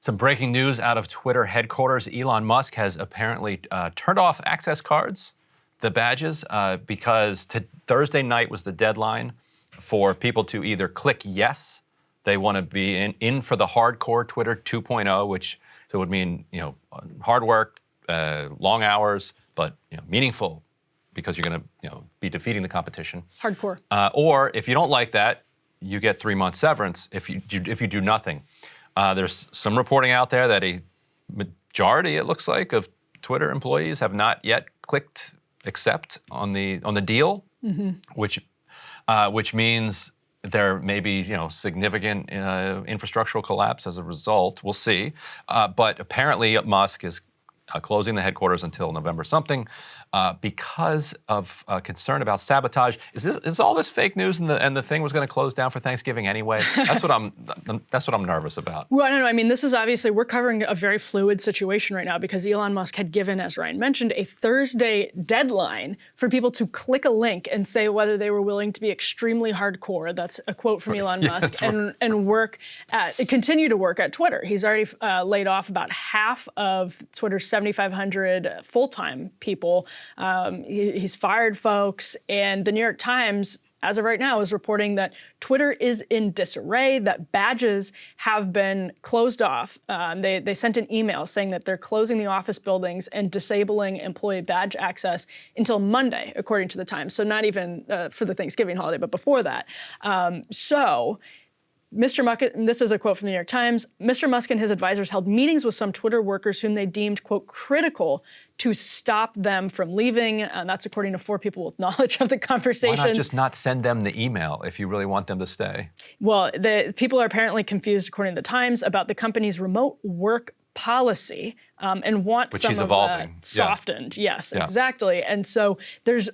Some breaking news out of Twitter headquarters. Elon Musk has apparently turned off access cards, the badges, because Thursday night was the deadline for people to either click yes, they want to be in for the hardcore Twitter 2.0, which so would mean hard work, long hours, but meaningful because you're going to be defeating the competition. Hardcore. Or if you don't like that, you get 3-month severance if you do nothing. There's some reporting out there that a majority, it looks like, of Twitter employees have not yet clicked accept on the deal, which means there may be significant infrastructural collapse as a result. We'll see. But apparently Musk is closing the headquarters until November something because of concern about sabotage. Is all this fake news and the thing was going to close down for Thanksgiving anyway? That's what I'm nervous about. Well, no. I mean, this is obviously, we're covering a very fluid situation right now because Elon Musk had given, as Ryan mentioned, a Thursday deadline for people to click a link and say whether they were willing to be extremely hardcore. That's a quote from Elon Musk, and continue to work at Twitter. He's already laid off about half of Twitter's 7,500 full-time people. He's fired folks, and the New York Times, as of right now, is reporting that Twitter is in disarray, that badges have been closed off. They sent an email saying that they're closing the office buildings and disabling employee badge access until Monday, according to the Times. So not even for the Thanksgiving holiday, but before that. Mr. Musk, and this is a quote from the New York Times, Mr. Musk and his advisors held meetings with some Twitter workers whom they deemed, quote, critical to stop them from leaving. That's according to 4 people with knowledge of the conversation. Why not just not send them the email if you really want them to stay? Well, the people are apparently confused, according to the Times, about the company's remote work policy and want Which some he's of evolving. that softened. Yes, exactly. And so there's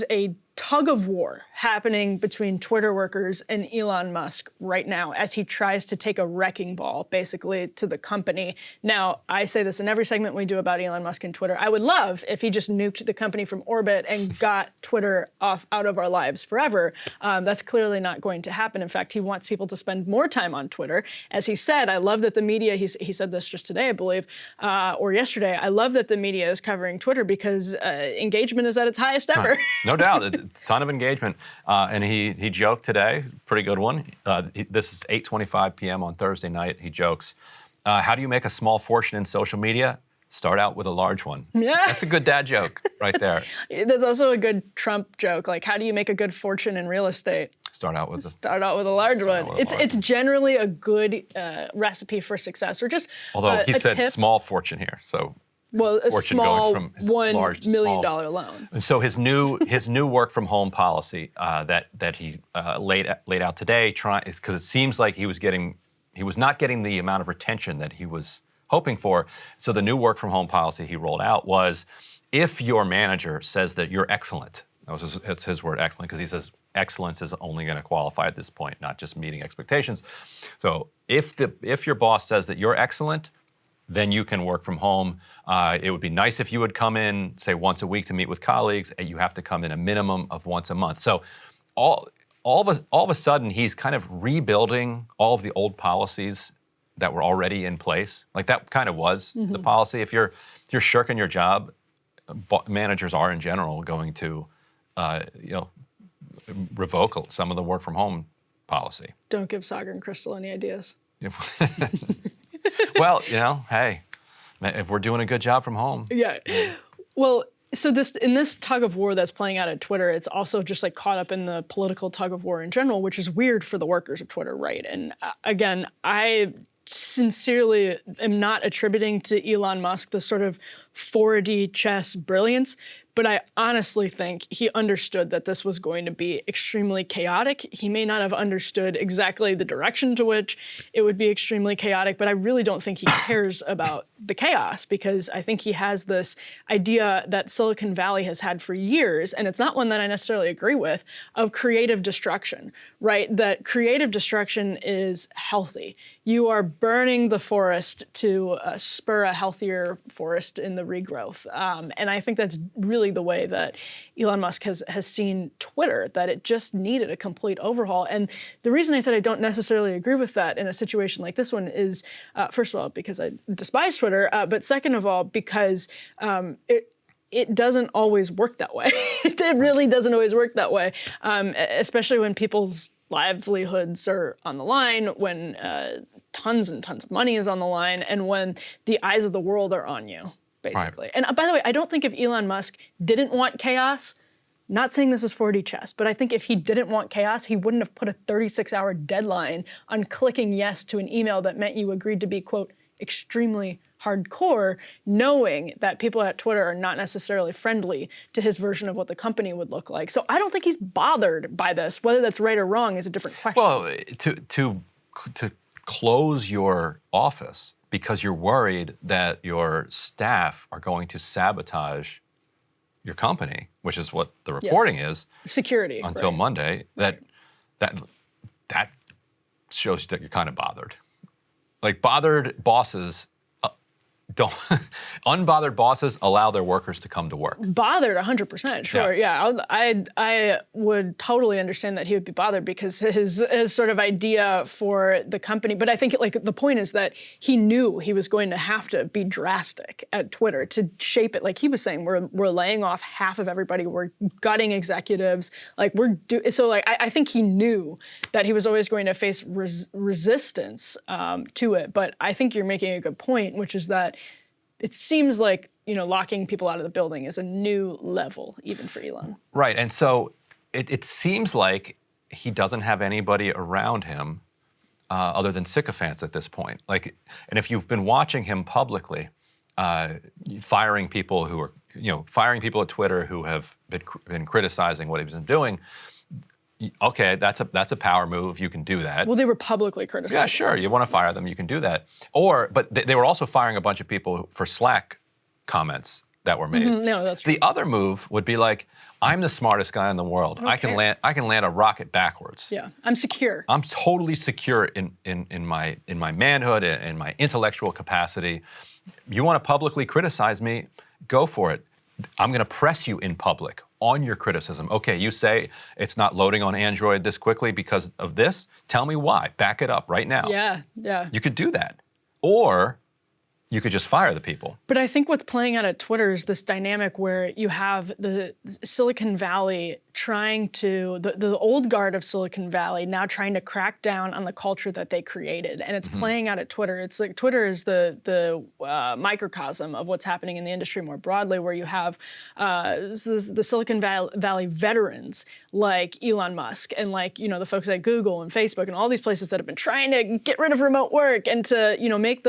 a tug of war happening between Twitter workers and Elon Musk right now as he tries to take a wrecking ball, basically, to the company. Now, I say this in every segment we do about Elon Musk and Twitter. I would love if he just nuked the company from orbit and got Twitter out of our lives forever. That's clearly not going to happen. In fact, he wants people to spend more time on Twitter. As he said, I love that the media, he said this just today, I believe, or yesterday, I love that the media is covering Twitter because engagement is at its highest ever. No doubt. A ton of engagement. And he joked today, pretty good one. This is 8:25 p.m. on Thursday night. He jokes, how do you make a small fortune in social media? Start out with a large one. Yeah. That's a good dad joke right there. That's also a good Trump joke. Like, how do you make a good fortune in real estate? Start out with a large one. It's generally a good recipe for success, or just although he said tip. Small fortune here, so. Well, a small $1 million loan. And so his new work from home policy that he laid out today, because it seems like he was not getting the amount of retention that he was hoping for. So the new work from home policy he rolled out was, if your manager says that you're excellent, it's his word, excellent, because he says excellence is only going to qualify at this point, not just meeting expectations. So if your boss says that you're excellent, then you can work from home. It would be nice if you would come in, say, once a week to meet with colleagues, and you have to come in a minimum of once a month. So all of a sudden, he's kind of rebuilding all of the old policies that were already in place. Like, that kind of was the policy. If you're shirking your job, managers are in general going to revoke some of the work from home policy. Don't give Sagar and Crystal any ideas. Well, hey, if we're doing a good job from home. Yeah. Well, so in this tug of war that's playing out at Twitter, it's also just like caught up in the political tug of war in general, which is weird for the workers of Twitter, right? And again, I sincerely am not attributing to Elon Musk the sort of 4D chess brilliance, but I honestly think he understood that this was going to be extremely chaotic. He may not have understood exactly the direction to which it would be extremely chaotic, but I really don't think he cares about the chaos, because I think he has this idea that Silicon Valley has had for years, and it's not one that I necessarily agree with, of creative destruction, right? That creative destruction is healthy. You are burning the forest to spur a healthier forest in the regrowth. And I think that's really clearly the way that Elon Musk has seen Twitter, that it just needed a complete overhaul. And the reason I said I don't necessarily agree with that in a situation like this one is, first of all, because I despise Twitter, but second of all, because it doesn't always work that way. It really doesn't always work that way, especially when people's livelihoods are on the line, when tons and tons of money is on the line, and when the eyes of the world are on you, basically. Right. And by the way, I don't think if Elon Musk didn't want chaos, not saying this is 4D chess, but I think if he didn't want chaos, he wouldn't have put a 36-hour deadline on clicking yes to an email that meant you agreed to be, quote, extremely hardcore, knowing that people at Twitter are not necessarily friendly to his version of what the company would look like. So I don't think he's bothered by this. Whether that's right or wrong is a different question. Well, to close your office because you're worried that your staff are going to sabotage your company, which is what the reporting is. Security. Until right. Monday, that shows that you're kind of bothered. Like bothered bosses don't unbothered bosses allow their workers to come to work. Bothered, 100%, sure. Yeah, I would totally understand that he would be bothered because his sort of idea for the company. But I think like the point is that he knew he was going to have to be drastic at Twitter to shape it. Like he was saying, we're laying off half of everybody. We're gutting executives. Like I think he knew that he was always going to face resistance to it. But I think you're making a good point, which is that it seems like, locking people out of the building is a new level, even for Elon. Right, and so it seems like he doesn't have anybody around him other than sycophants at this point. Like, and if you've been watching him publicly, firing people who are, firing people at Twitter who have been criticizing what he's been doing. Okay, that's a power move. You can do that. Well, they were publicly criticized. Yeah, sure. You want to fire them, you can do that. But they were also firing a bunch of people for Slack comments that were made. Mm-hmm. No, that's true. The other move would be like, I'm the smartest guy in the world. I can land a rocket backwards. Yeah, I'm secure. I'm totally secure in my manhood and my intellectual capacity. You want to publicly criticize me? Go for it. I'm going to press you in public on your criticism. Okay, you say it's not loading on Android this quickly because of this. Tell me why. Back it up right now. Yeah. You could do that. Or you could just fire the people. But I think what's playing out at Twitter is this dynamic where you have the Silicon Valley trying to, the old guard of Silicon Valley now trying to crack down on the culture that they created. And it's playing out at Twitter. It's like Twitter is the microcosm of what's happening in the industry more broadly, where you have the Silicon Valley veterans like Elon Musk and like, the folks at Google and Facebook and all these places that have been trying to get rid of remote work and to, make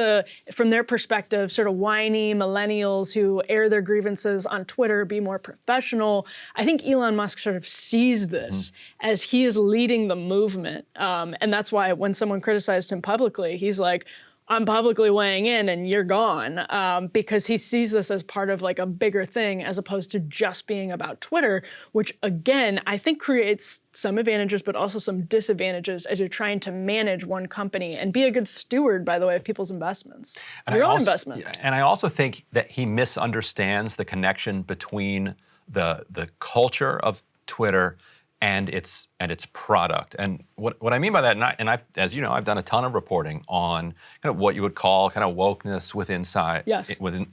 from their perspective, sort of whiny millennials who air their grievances on Twitter, be more professional. I think Elon Musk sort of sees this as he is leading the movement. And that's why when someone criticized him publicly, he's like, I'm publicly weighing in and you're gone, because he sees this as part of like a bigger thing as opposed to just being about Twitter, which again, I think creates some advantages, but also some disadvantages as you're trying to manage one company and be a good steward, by the way, of people's investments, your own investment. And I also think that he misunderstands the connection between the culture of Twitter and its product. And what I mean by that, and I've, as you know, I've done a ton of reporting on kind of what you would call kind of wokeness within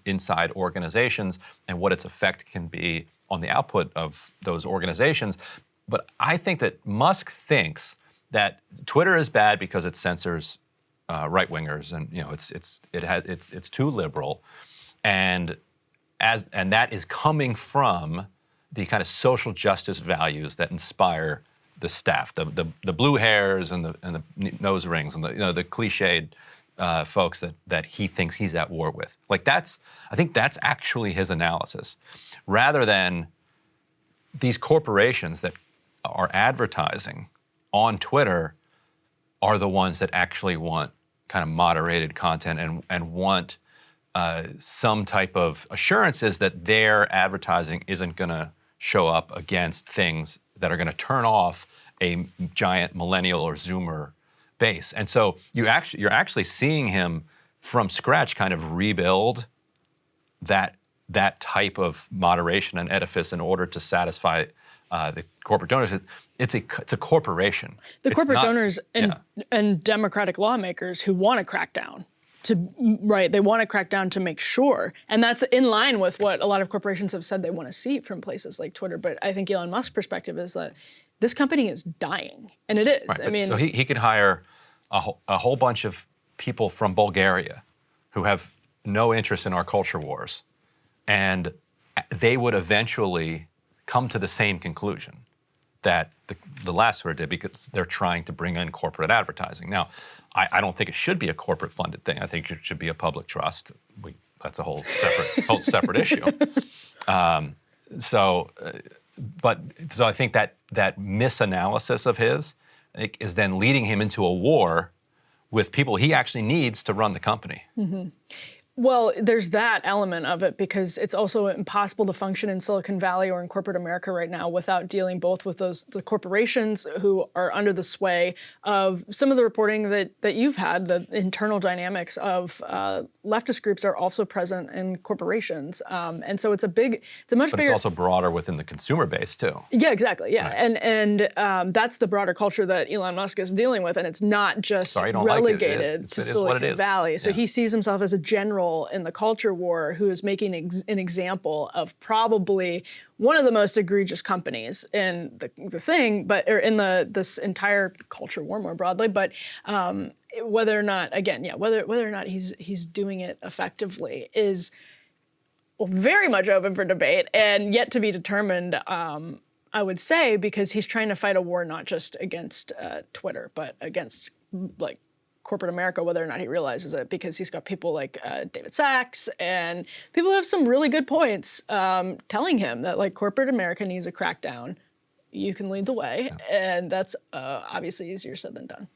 inside organizations and what its effect can be on the output of those organizations. But I think that Musk thinks that Twitter is bad because it censors right-wingers, and it's too liberal, and that is coming from the kind of social justice values that inspire the staff, the blue hairs and the nose rings and the cliched folks that he thinks he's at war with. Like I think that's actually his analysis, rather than these corporations that are advertising on Twitter are the ones that actually want kind of moderated content and want some type of assurances that their advertising isn't going to show up against things that are going to turn off a giant millennial or Zoomer base. And so you're actually seeing him from scratch kind of rebuild that that type of moderation and edifice in order to satisfy the corporate donors. It's a corporation. The corporate donors and Democratic lawmakers who want to crack down. They want to crack down to make sure, and that's in line with what a lot of corporations have said they want to see from places like Twitter. But I think Elon Musk's perspective is that this company is dying, and it is. Right, I mean, so he could hire a whole bunch of people from Bulgaria who have no interest in our culture wars, and they would eventually come to the same conclusion that the last Twitter did, because they're trying to bring in corporate advertising. Now, I don't think it should be a corporate-funded thing. I think it should be a public trust. That's a whole separate issue. So I think that misanalysis of his is then leading him into a war with people he actually needs to run the company. Mm-hmm. Well, there's that element of it, because it's also impossible to function in Silicon Valley or in corporate America right now without dealing both with the corporations who are under the sway of some of the reporting that you've had. The internal dynamics of leftist groups are also present in corporations, and so it's much bigger. But it's also broader within the consumer base too. Yeah, exactly. Yeah, right. and that's the broader culture that Elon Musk is dealing with, and it's not just relegated to Silicon Valley. So he sees himself as a general in the culture war who is making an example of probably one of the most egregious companies in the thing, or in this entire culture war more broadly. But whether or not, whether or not he's doing it effectively is very much open for debate and yet to be determined. I would say, because he's trying to fight a war not just against Twitter, but against corporate America, whether or not he realizes it, because he's got people like David Sachs and people who have some really good points telling him that corporate America needs a crackdown. You can lead the way, and that's obviously easier said than done.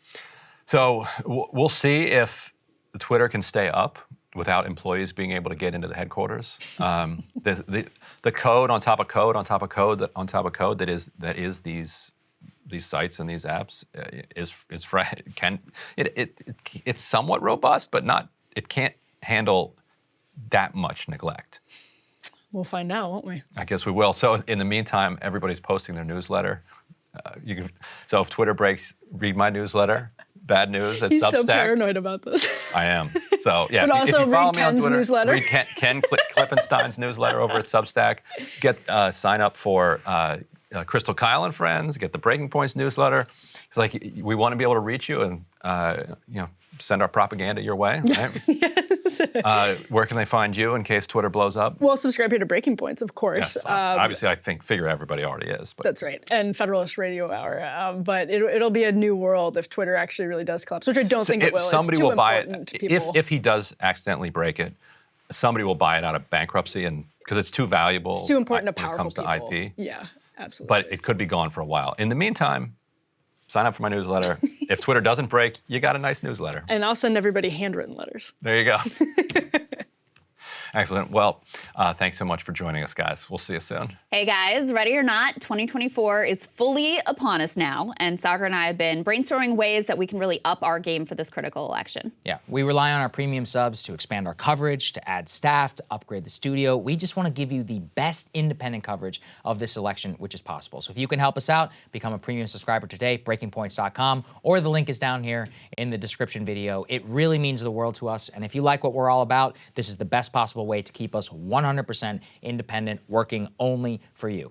So we'll see if Twitter can stay up without employees being able to get into the headquarters. The code on top of code on top of code on top of code that is these sites and these apps it's somewhat robust, but not. It can't handle that much neglect. We'll find out, won't we? I guess we will. So in the meantime, everybody's posting their newsletter. So if Twitter breaks, read my newsletter. Bad news at Substack. He's so paranoid about this. I am. So yeah, but also if you follow read me on Ken's Twitter, newsletter. Read Ken Klippenstein's newsletter over at Substack. Sign up for Crystal Kyle and Friends. Get the Breaking Points newsletter. It's like, we want to be able to reach you and send our propaganda your way. Right? Yes. Where can they find you in case Twitter blows up? Well, subscribe here to Breaking Points, of course. Yes, obviously, I figure everybody already is. But. That's right, and Federalist Radio Hour. But it'll be a new world if Twitter actually really does collapse, which I don't think it will. Somebody will buy it. If he does accidentally break it, somebody will buy it out of bankruptcy, and because it's too valuable. It's too important to powerful when it comes to IP. Yeah, absolutely. But it could be gone for a while. In the meantime, sign up for my newsletter. If Twitter doesn't break, you got a nice newsletter. And I'll send everybody handwritten letters. There you go. Excellent. Well, thanks so much for joining us, guys. We'll see you soon. Hey, guys. Ready or not, 2024 is fully upon us now. And Sagar and I have been brainstorming ways that we can really up our game for this critical election. Yeah, we rely on our premium subs to expand our coverage, to add staff, to upgrade the studio. We just want to give you the best independent coverage of this election, which is possible. So if you can help us out, become a premium subscriber today, breakingpoints.com, or the link is down here in the description video. It really means the world to us. And if you like what we're all about, this is the best possible way to keep us 100% independent, working only for you.